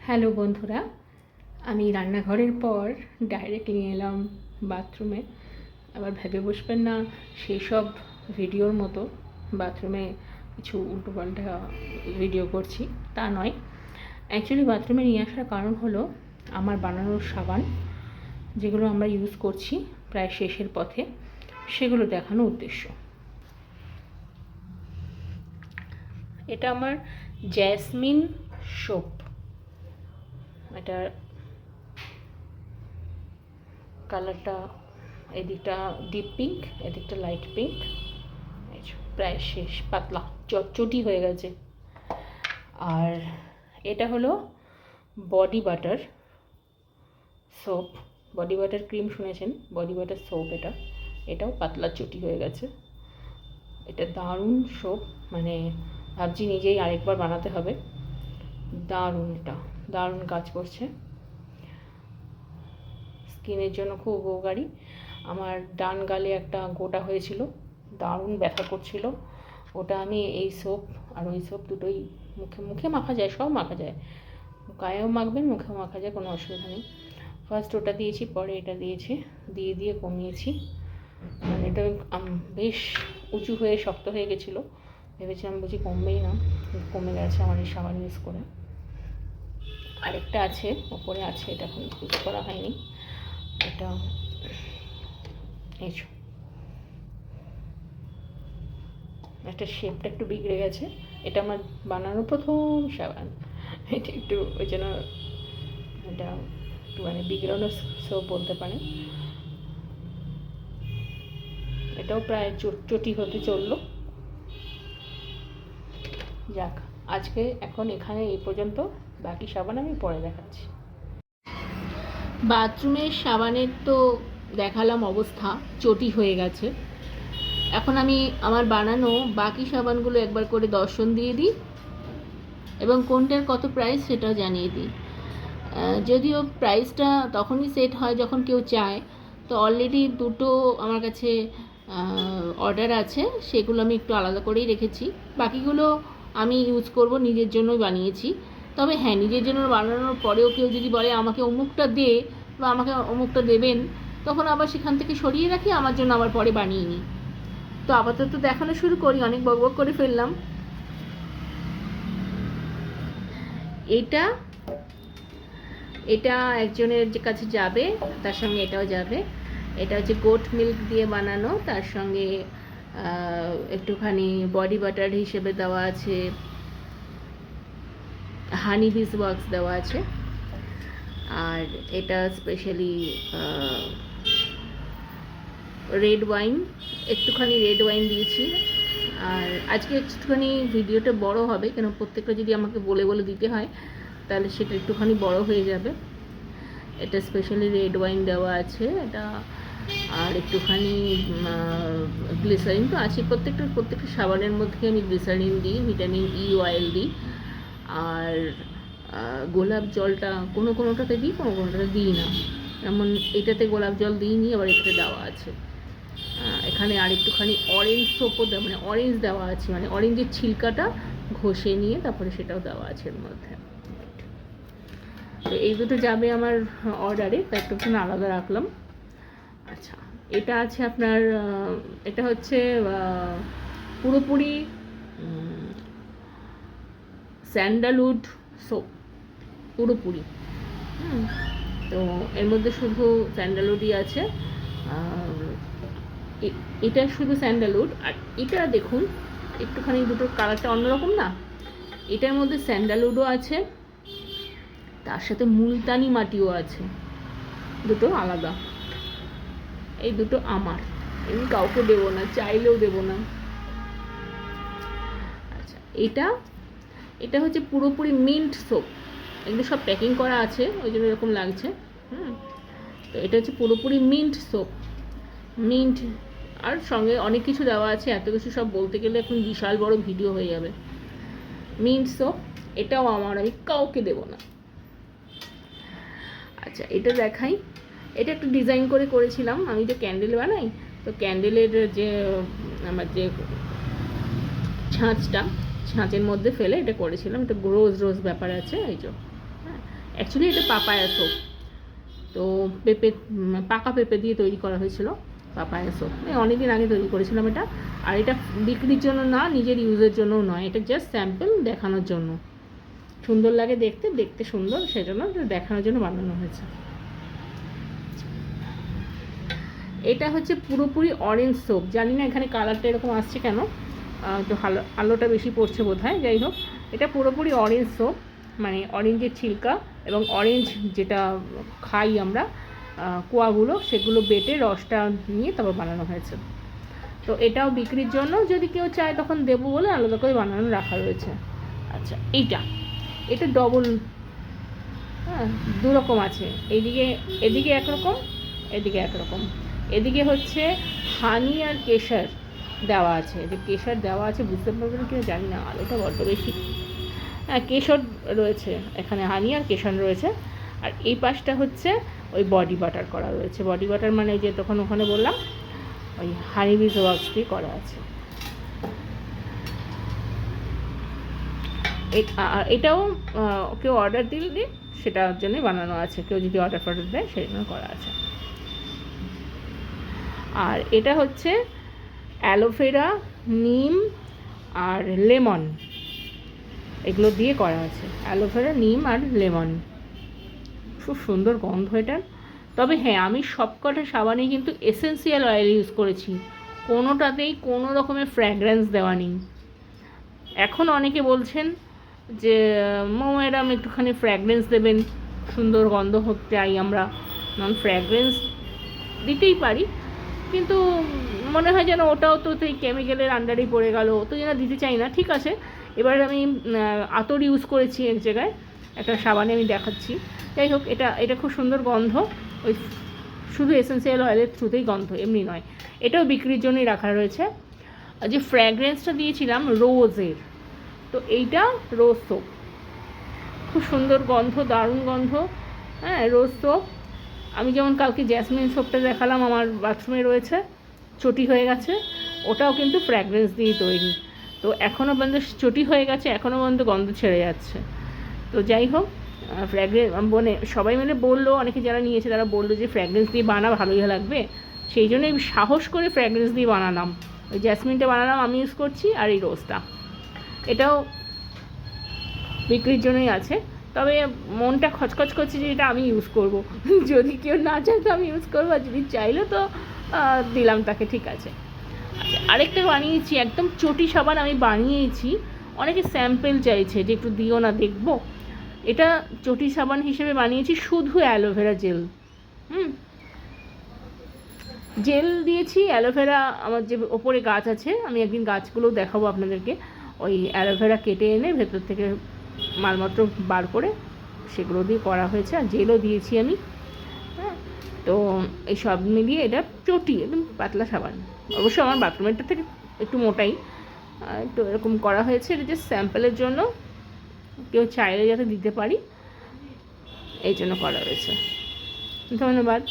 Hello বন্ধুরা, আমি রান্নাঘরের পর ডাইরেক্ট নিয়ে এলাম বাথরুমে। আবার ভেবে বসবেন না সেই সব ভিডিওর মতো বাথরুমে কিছু উল্টোপাল্টা ভিডিও করছি, তা নয়। অ্যাকচুয়ালি বাথরুমে নিয়ে আসার কারণ হলো আমার বানানোর সাবান, যেগুলো আমরা ইউজ করছি প্রায় শেষের পথে, সেগুলো দেখানো উদ্দেশ্য। এটা আমার জেসমিন সোপ। এটার কালারটা এদিকটা ডিপ পিঙ্ক, এদিকটা লাইট পিঙ্ক। প্রায় শেষ, পাতলা চটচটি হয়ে গেছে। আর এটা হলো body butter soap, body butter cream শুনেছেন, বডি বাটার সোপ। এটাও পাতলা চটি হয়ে গেছে। এটা দারুণ সোপ, মানে ভাবছি নিজেই আরেকবার বানাতে হবে। দারুণ, এটা দারুণ কাজ করছে, স্কিনের জন্য খুব উপকারী। আমার ডান গালে একটা গোটা হয়েছিল, দারুণ ব্যথা করছিল। ওটা আমি এই সোপ আর ওই সোপ দুটোই মুখে মাখা যায়, সব মাখা যায়, গায়েও মাখবেন, মুখেও মাখা যায়, কোনো অসুবিধা নেই। ফার্স্ট ওটা দিয়েছি, পরে এটা দিয়েছি, দিয়ে কমিয়েছি। মানে এটা বেশ উঁচু হয়ে শক্ত হয়ে গেছিলো, ভেবেছিলাম বুঝি কমবেই না, কমে গেছে আমার এই সাবান ইউজ করে। আরেকটা আছে, ওপরে আছে, এটা এখন ইউজ করা হয়নি। এটা একটা শেপটা একটু বিগড়ে গেছে। এটা আমার বানানো প্রথম সাবান, এটা একটু ওই জন্য এটা একটু মানে বিগড়ানো সোপ বলতে পারেন। এটাও প্রায় চটি হতে চললো। যাক, আজকে এখন এখানে এই পর্যন্ত, বাকি সাবান আমি পরে দেখাচ্ছি। বাথরুমের সাবানের তো দেখালাম অবস্থা, চটি হয়ে গেছে। এখন আমি আমার বানানো বাকি সাবানগুলো একবার করে দর্শন দিয়ে দিই এবং কোনটার কত প্রাইস সেটাও জানিয়ে দিই। যদিও প্রাইসটা তখনই সেট হয় যখন কেউ চায়, তো অলরেডি দুটো আমার কাছে অর্ডার আছে, সেগুলো আমি একটু আলাদা করেই রেখেছি। বাকিগুলো আমি ইউজ করব, নিজের জন্যই বানিয়েছি। তবে হ্যাঁ, নিজের জন্য বানানোর পরেও কেউ যদি বলে আমাকে অমুকটা দে বা আমাকে অমুকটা দেবেন, তখন আবার সেখান থেকে সরিয়ে রাখি, আমার জন্য আবার পরে বানিয়ে নিই। তো আপাতত দেখানো শুরু করি, অনেক বকবক করে ফেললাম। এটা একজনের যে কাছে যাবে, তার সঙ্গে এটাও যাবে। এটা হচ্ছে গোট মিল্ক দিয়ে বানানো, তার সঙ্গে একটুখানি বডি বাটার হিসেবে দেওয়া আছে, হানি বিস ওয়াক্স দেওয়া আছে। আর এটা স্পেশালি রেড ওয়াইন, একটুখানি রেড ওয়াইন দিয়েছি। আর আজকে একটুখানি ভিডিওটা বড় হবে, কেন প্রত্যেকটা যদি আমাকে বলে বলে দিতে হয় তাহলে সেটা একটুখানি বড় হয়ে যাবে। এটা স্পেশালি রেড ওয়াইন দেওয়া আছে এটা, আর একটুখানি গ্লিসারিন তো আছে। প্রত্যেকটা সাবানের মধ্যে আমি গ্লিসারিন দিই, ভিটামিন ই অয়েল দিই, আর গোলাপ জলটা কোনোটাতে দিই, কোনোটাতে দিই না। যেমন এটাতে গোলাপ জল দিইনি, আবার এটাতে দেওয়া আছে। এখানে আর একটুখানি অরেঞ্জ সোপও দেওয়া, মানে অরেঞ্জ দেওয়া আছে, মানে অরেঞ্জের ছিলকাটা ঘষে নিয়ে তারপরে সেটাও দেওয়া আছে এর মধ্যে। তো এই দুটো যাবে আমার অর্ডারে, তাই একটু আলাদা রাখলাম। আচ্ছা, এটা আছে আপনার, এটা হচ্ছে পুরোপুরি স্যান্ডালউড সোপ, পুরোপুরি। তো এর মধ্যে শুধু স্যান্ডালউডই আছে, এটা শুধু স্যান্ডালউড। আর এটা দেখুন একটুখানি দুটোর কালারটা অন্যরকম না, এটার মধ্যে স্যান্ডালউডও আছে, তার সাথে মুলতানি মাটিও আছে, দুটো আলাদা। এই দুটো আমার, আমি কাউকে দেবো না, চাইলেও দেবো না। আচ্ছা, এটা হচ্ছে পুরোপুরি মিন্ট সোপ, এগুলো সব প্যাকিং করা আছে, ওই জন্য এরকম লাগছে। তো এটা হচ্ছে পুরোপুরি মিন্ট সোপ, মিন্ট, আর সঙ্গে অনেক কিছু দেওয়া আছে, এত কিছু সব বলতে গেলে এখন বিশাল বড় ভিডিও হয়ে যাবে। মিন্ট সোপ, এটাও আমার, আমি কাউকে দেবো না। আচ্ছা, এটা দেখাই। এটা একটু ডিজাইন করে করেছিলাম, আমি তো ক্যান্ডেল বানাই, তো ক্যান্ডেলের যে আমার যে ছাঁচের মধ্যে ফেলে এটা করেছিলাম। এটা রোজ ব্যাপার আছে, এই যে। হ্যাঁ, অ্যাকচুয়ালি এটা পাপায়া সোপ। তো পেঁপে, পাকা পেঁপে দিয়ে তৈরি করা হয়েছিল পাপায়া সোপ। অনেক দিন আগে তৈরি করেছিলাম এটা। আর এটা বিক্রির জন্য না, নিজের ইউজের জন্যও নয়, এটা জাস্ট স্যাম্পল দেখানোর জন্য। সুন্দর লাগে দেখতে, দেখতে সুন্দর, সেজন্য দেখানোর জন্য বানানো হয়েছে। এটা হচ্ছে পুরোপুরি অরেঞ্জ সোপ। জানি না এখানে কালারটা এরকম আসছে কেন, তো আলোটা বেশি পড়ছে বোধ হয়। যাই হোক, এটা পুরোপুরি অরেঞ্জ সোপ, মানে অরেঞ্জের ছিলকা এবং অরেঞ্জ যেটা খাই আমরা কোয়াগুলো, সেগুলো বেটে রসটা নিয়ে তারপর বানানো হয়েছে। তো এটাও বিক্রির জন্য, যদি কেউ চায় তখন দেবো বলে আলাদা করে বানানো রাখা রয়েছে। আচ্ছা, এটা ডবল, হ্যাঁ, দুরকম আছে। এদিকে একরকম, এদিকে একরকম। এদিকে হচ্ছে হানি আর কেশর দেওয়া আছে। যে কেশর দেওয়া আছে বুঝতে পারবেন কি জানি না, আলোটা বড্ড বেশি। হ্যাঁ, কেশর রয়েছে এখানে, হানি আর কেশর রয়েছে। আর এই পাশটা হচ্ছে ওই বডি বাটার করা রয়েছে। বডি বাটার মানে যে তখন ওখানে বললাম ওই হানি বিজ ওয়াক্স দিয়ে করা আছে। এটাও কেউ অর্ডার দিলে সেটার জন্যই বানানো আছে, কেউ যদি অর্ডার দেয় সেই জন্য করা আছে। আর এটা হচ্ছে অ্যালোভেরা, নিম আর লেমন, এগুলো দিয়ে করা আছে। অ্যালোভেরা, নিম আর লেমন, খুব সুন্দর গন্ধ এটার। তবে হ্যাঁ, আমি সবকটা সাবানে কিন্তু এসেন্সিয়াল অয়েল ইউজ করেছি, কোনোটাতেই কোনো রকমের ফ্র্যাগ্রেন্স দেওয়া নেই। এখন অনেকে বলছেন যে ম্যাডাম একটুখানি ফ্র্যাগ্রেন্স দেবেন, সুন্দর গন্ধ হতে চাই আমরা। নন ফ্র্যাগ্রেন্স দিতেই পারি, কিন্তু মনে হয় যেন ওটাও তো এই কেমিক্যালের আন্ডারেই পড়ে গেল, তো যেন দিতে চাই না। ঠিক আছে, এবার আমি আতর ইউজ করেছি এক জায়গায়, একটা সাবানে আমি দেখাচ্ছি। যাই হোক, এটা খুব সুন্দর গন্ধ, ওই শুধু এসেন্সিয়াল অয়েলের থ্রুতেই গন্ধ, এমনি নয়। এটাও বিক্রির জন্যই রাখা রয়েছে। যে ফ্র্যাগ্রেন্সটা দিয়েছিলাম রোজের, তো এইটা রোজ সোপ, খুব সুন্দর গন্ধ, দারুণ গন্ধ। হ্যাঁ, রোজ সোপ। আমি যেমন কালকে জ্যাসমিন সোপটা দেখালাম, আমার বাথরুমে রয়েছে, চটি হয়ে গেছে, ওটাও কিন্তু ফ্র্যাগ্রেন্স দিয়ে তৈরি। তো এখনও পর্যন্ত চটি হয়ে গেছে, এখনও পর্যন্ত গন্ধ ছেড়ে যাচ্ছে। তো যাই হোক, ফ্র্যাগ্রেন্স মানে সবাই মিলে বললো, অনেকে যারা নিয়েছে তারা বললো যে ফ্র্যাগ্রেন্স দিয়ে বানা, ভালোই লাগবে। সেই জন্যই সাহস করে ফ্র্যাগ্রেন্স দিয়ে বানালাম। ওই জ্যাসমিনটা বানালাম, আমি ইউজ করছি, আর এই রোজটা, এটাও বিক্রির জন্যই আছে। তবে মনটা খচখচ করছে যে এটা আমি ইউজ করব, যদি কেউ না চায় তো আমি ইউজ করবো, আর যদি চাইলে তো দিলাম তাকে, ঠিক আছে। আচ্ছা, আরেকটা বানিয়েছি, একদম চটি সাবান আমি বানিয়েছি, অনেকে স্যাম্পল চাইছে যে একটু দিও না দেখবো। এটা চটি সাবান হিসেবে বানিয়েছি, শুধু অ্যালোভেরা জেল। জেল দিয়েছি, অ্যালোভেরা আমার যে ওপরে গাছ আছে, আমি একদিন গাছগুলোও দেখাবো আপনাদেরকে। ওই অ্যালোভেরা কেটে এনে ভেতর থেকে মালপত্র বার করে সেগুলো দিয়ে করা হয়েছে, আর জেলও দিয়েছি আমি। হ্যাঁ, তো এই সব মিলিয়ে এটা চটি, একদম পাতলা সাবান। অবশ্য আমার বাথরুমেরটা থেকে একটু মোটাই, তো এরকম করা হয়েছে। এটা জাস্ট স্যাম্পলের জন্য, কেউ চাইলে যাতে দিতে পারি এই জন্য করা হয়েছে। ধন্যবাদ।